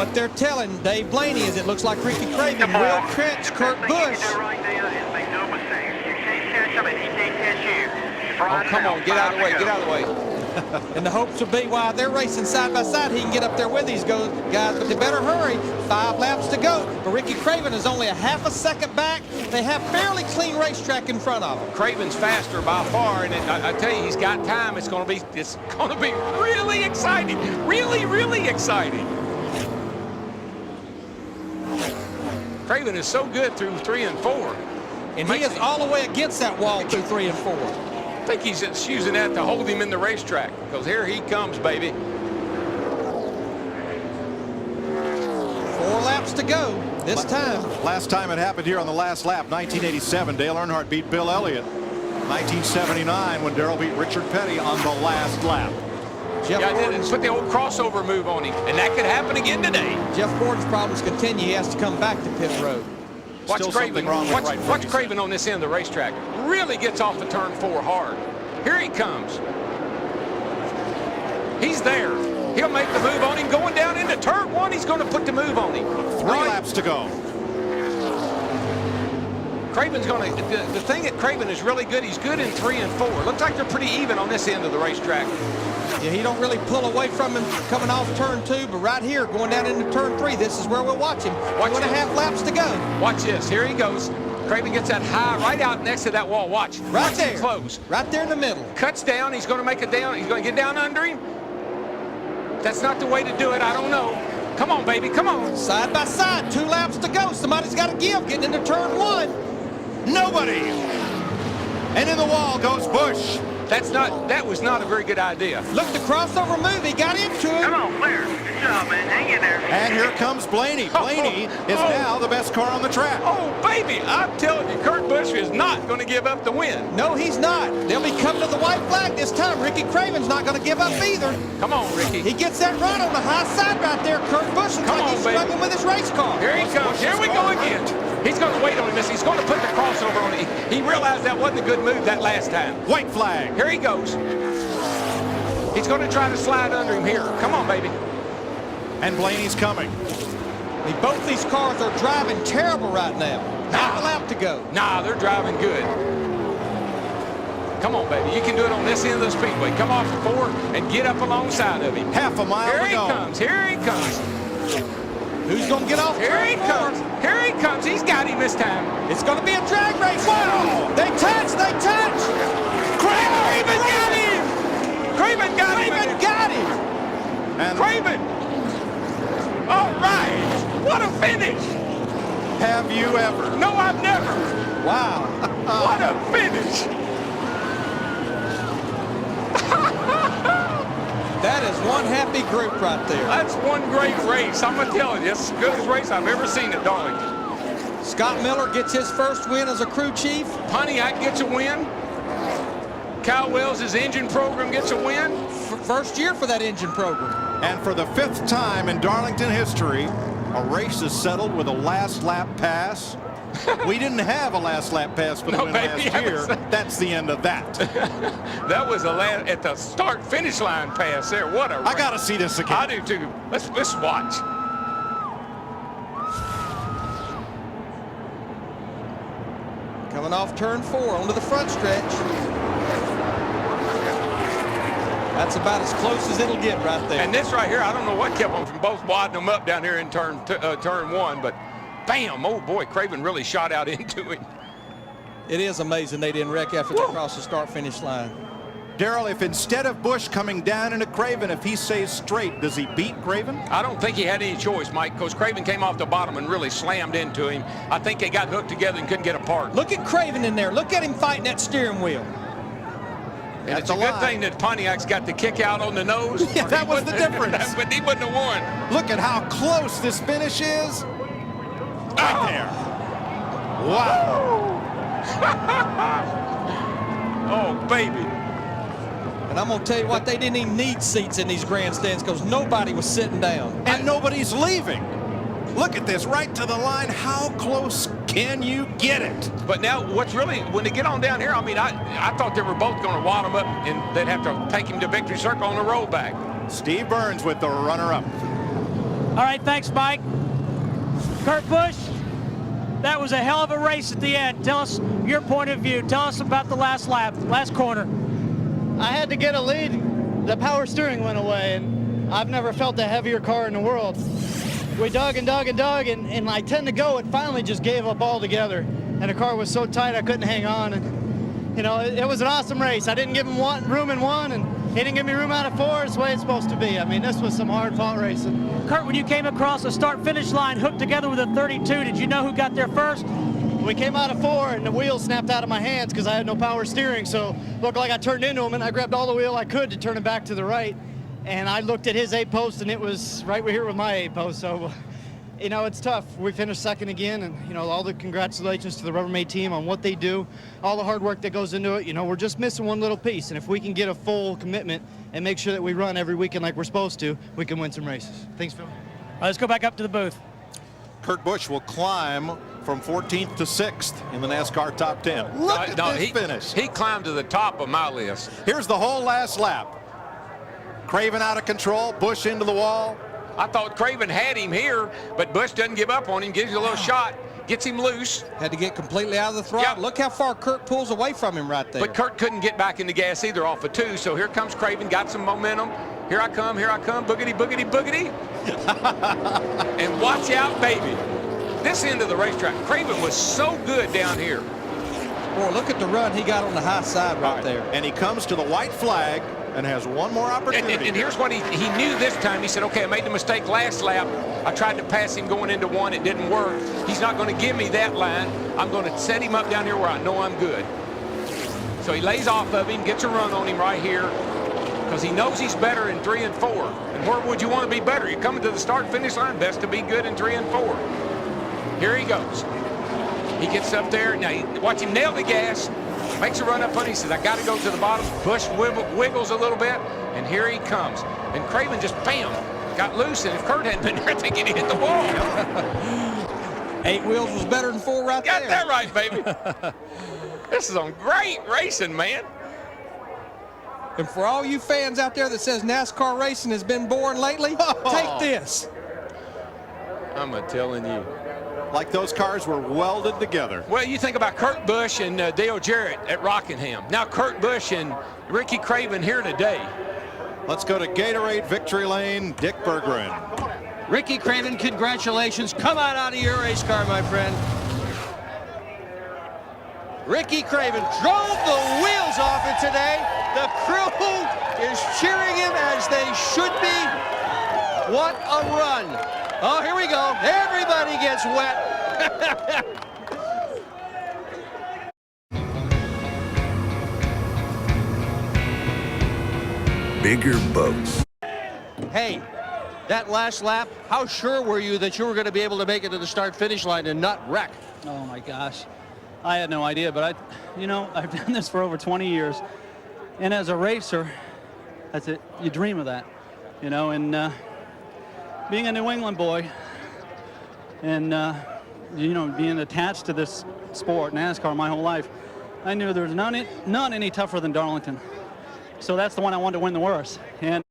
What they're telling Dave Blaney is it looks like Ricky Craven will catch Kurt Busch. Oh, come on, get out of the way, get out of the way. And the hopes will be while they're racing side by side, he can get up there with these guys, but they better hurry. 5 laps to go. But Ricky Craven is only a half a second back. They have fairly clean racetrack in front of them. Craven's faster by far, and I tell you, he's got time. It's going to be really exciting. Really exciting. Craven is so good through 3 and 4. And he is all the way against that wall through 3 and 4. I think he's just using that to hold him in the racetrack, because here he comes, baby. 4 laps to go this time. Last time it happened here on the last lap, 1987, Dale Earnhardt beat Bill Elliott. 1979 when Darrell beat Richard Petty on the last lap. Jeff Gordon's put the old crossover move on him, and that could happen again today. Jeff Gordon's problems continue. He has to come back to pit road. Watch Craven. Watch Craven on this end of the racetrack. Really gets off the turn 4 hard. Here he comes. He's there. He'll make the move on him. Going down into turn 1, he's going to put the move on him. 3 laps to go. Craven's going to. The thing that Craven is really good, he's good in 3 and 4. Looks like they're pretty even on this end of the racetrack. Yeah, he don't really pull away from him coming off turn 2, but right here going down into turn 3, this is where we'll watch him. 2.5 laps to go. Watch this. Here he goes. Craven gets that high right out next to that wall. Watch. Right there. Close. Right there in the middle. Cuts down. He's going to make it down. He's going to get down under him. That's not the way to do it. I don't know. Come on, baby. Come on. Side by side. 2 laps to go. Somebody's got to give. Getting into turn 1. Nobody. And in the wall goes Busch. That was not a very good idea. Look, the crossover move. He got into it. Come on, Flair. Good job, man. Hang in there. And here comes Blaney. Blaney is now the best car on the track. Oh, baby. I'm telling you, Kurt Busch is not going to give up the win. No, he's not. They'll be coming to the white flag this time. Ricky Craven's not going to give up either. Come on, Ricky. He gets that run on the high side right there. Kurt Busch looks like he's struggling with his race car. Here he comes. Here we go again. He's going to wait on him. He's going to put the crossover on him. He realized that wasn't a good move that last time. White flag. Here he goes. He's going to try to slide under him here. Come on, baby. And Blaney's coming. Both these cars are driving terrible right now. Half a lap to go. Nah, they're driving good. Come on, baby. You can do it on this end of the speedway. Come off the 4 and get up alongside of him. Half a mile to go. Here he comes. Here he comes. Who's going to get off? Here he comes. Here he comes. He's got him this time. It's going to be a drag race. Wow! They touch. They touch. Craven got him. Craven got him. Craven got him. And Craven. All right. What a finish. have you ever? No, I've never. Wow. What a finish. That is one happy group right there. That's one great race. I'm going to tell you, it's the goodest race I've ever seen at Darlington. Scott Miller gets his first win as a crew chief. Pontiac gets a win. Kyle Wells' engine program gets a win. First year for that engine program. And for the 5th time in Darlington history, a race is settled with a last lap pass. We didn't have a last lap pass for the win last year. That's the end of that. That was at the start finish line pass there. What a race. I gotta see this again. I do too. Let's watch. Coming off turn 4 onto the front stretch. That's about as close as it'll get right there. And this right here, I don't know what kept them from both wadding them up down here in turn 1, but bam, oh boy, Craven really shot out into him. It is amazing they didn't wreck after they crossed the start-finish line. Darrell, if instead of Busch coming down into Craven, if he stays straight, does he beat Craven? I don't think he had any choice, Mike, because Craven came off the bottom and really slammed into him. I think they got hooked together and couldn't get apart. Look at Craven in there. Look at him fighting that steering wheel. And it's a good thing that Pontiac's got the kick out on the nose. Yeah, that was the difference. But he wouldn't have won. Look at how close this finish is. Right there. Wow. Oh, baby. And I'm going to tell you what, they didn't even need seats in these grandstands because nobody was sitting down. And nobody's leaving. Look at this, right to the line. How close can you get it? But now, what's really, when they get on down here, I mean, I thought they were both going to wad him up and they'd have to take him to victory circle on the rollback. Steve Burns with the runner-up. right, thanks, Mike. Kurt Busch, that was a hell of a race at the end. Tell us your point of view. Tell us about the last lap, last corner. I had to get a lead. The power steering went away, and I've never felt a heavier car in the world. We dug and dug and dug, and like 10 to go, it finally just gave up altogether. And the car was so tight I couldn't hang on. And, you know, it was an awesome race. I didn't give him room in one, and he didn't give me room out of four. It's the way it's supposed to be. I mean, this was some hard-fought racing. Kurt, when you came across the start-finish line hooked together with a 32, did you know who got there first? We came out of four, and the wheel snapped out of my hands because I had no power steering. So it looked like I turned into him, and I grabbed all the wheel I could to turn it back to the right. And I looked at his 8-post, and it was right here with my 8-post. So, you know, it's tough. We finished second again, and, you know, all the congratulations to the Rubbermaid team on what they do, all the hard work that goes into it. You know, we're just missing one little piece, and if we can get a full commitment and make sure that we run every weekend like we're supposed to, we can win some races. Thanks, Phil. All right, let's go back up to the booth. Kurt Busch will climb from 14th to 6th in the NASCAR top 10. Look at this finish. He climbed to the top of my list. Here's the whole last lap. Craven out of control, Busch into the wall. I thought Craven had him here, but Busch doesn't give up on him, gives you a little shot, gets him loose. Had to get completely out of the throttle. Yeah. Look how far Kurt pulls away from him right there. But Kurt couldn't get back in the gas either off of 2, so here comes Craven, got some momentum. Here I come, boogity, boogity, boogity. And watch out, baby. This end of the racetrack, Craven was so good down here. Boy, look at the run he got on the high side right there. And he comes to the white flag and has one more opportunity. And here's what he knew this time. He said, okay, I made the mistake last lap. I tried to pass him going into 1. It didn't work. He's not going to give me that line. I'm going to set him up down here where I know I'm good. So he lays off of him, gets a run on him right here because he knows he's better in 3 and 4. And where would you want to be better? You're coming to the start-finish line. Best to be good in 3 and 4. Here he goes. He gets up there. Now, watch him nail the gas. Makes a run up on it. He says, I got to go to the bottom. Busch wiggles a little bit, and here he comes. And Craven just, bam, got loose. And if Kurt hadn't been there, I think he'd hit the wall. 8 wheels was better than 4 right there. Got that right, baby. This is some great racing, man. And for all you fans out there that says NASCAR racing has been boring lately, take this. I'm telling you. Like those cars were welded together. Well, you think about Kurt Busch and Dale Jarrett at Rockingham. Now Kurt Busch and Ricky Craven here today. Let's go to Gatorade Victory Lane, Dick Berggren. Ricky Craven, congratulations. Come on out of your race car, my friend. Ricky Craven drove the wheels off it today. The crew is cheering him as they should be. What a run. Oh, here we go. Everybody gets wet. Bigger boats. Hey, that last lap, how sure were you that you were going to be able to make it to the start-finish line and not wreck? Oh my gosh, I had no idea, but I've done this for over 20 years, and as a racer, that's it. You dream of that, and being a New England boy, and being attached to this sport, NASCAR, my whole life, I knew there was none any tougher than Darlington. So that's the one I wanted to win the worst. And